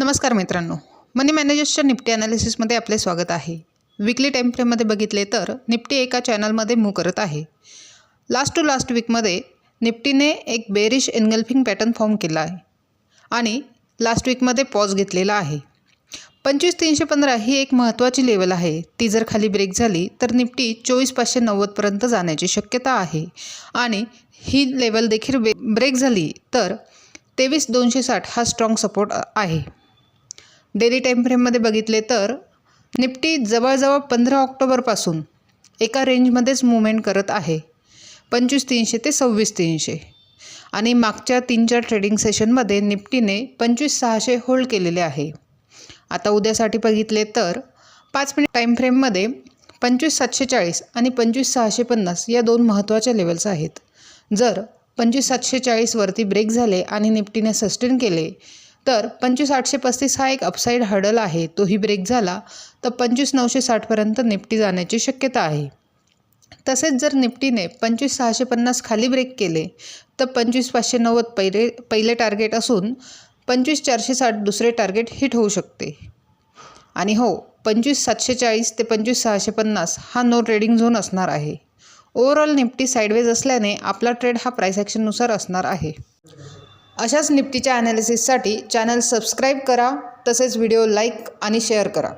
नमस्कार मित्रांनो, मनी मॅनेजर्सच्या निफ्टी ॲनालिसिसमध्ये आपले स्वागत आहे। वीकली टाइम फ्रेममध्ये बघितले तर निफ्टी एका चॅनलमध्ये मूव्ह करत आहे। लास्ट वीकमध्ये निफ्टीने एक बेरिश एनगल्फिंग पॅटर्न फॉर्म केला आहे आणि लास्ट वीकमध्ये पॉज घेतलेला आहे। 25315 ही एक महत्त्वाची लेवल आहे। ती जर खाली ब्रेक झाली तर निफ्टी 24590 पर्यंत जाण्याची शक्यता आहे आणि ही लेवल देखील ब्रेक झाली तर 23260 हा स्ट्रॉंग सपोर्ट आहे। डेली टाइम फ्रेममध्ये बघितले तर निफ्टी जवळजवळ 15 ऑक्टोबरपासून एका रेंजमध्येच मूव्हमेंट करत आहे, 25300 ते 26300 आणि मागच्या 3-4 ट्रेडिंग सेशनमध्ये निफ्टीने 25600 होल्ड केलेले आहे। आता उद्यासाठी बघितले तर 5 मिनिट टाइम फ्रेममध्ये 25740 आणि 25650 या दोन महत्त्वाच्या लेवल्स आहेत। जर 25740 वरती ब्रेक झाले आणि निफ्टीने सस्टेन केले तर 25835 हा एक अपसाइड हर्डल आहे, तोही ब्रेक झाला तर 25960 पर्यंत निफ्टी जाण्याची शक्यता आहे। तसेच जर निफ्टीने 25650 खाली ब्रेक केले तर 25590 पहिले टार्गेट असून 25460 दुसरे टार्गेट हिट होऊ शकते। आणि हो, 25740 ते 25650 हा नो ट्रेडिंग झोन असणार आहे। ओव्हरऑल निफ्टी साइडवेज असल्याने आपला ट्रेड हा प्राइस ॲक्शननुसार असणार आहे। अशाच निफ्टीच्या ॲनालिसिससाठी चॅनल सबस्क्राईब करा, तसेच व्हिडिओ लाईक आणि शेअर करा।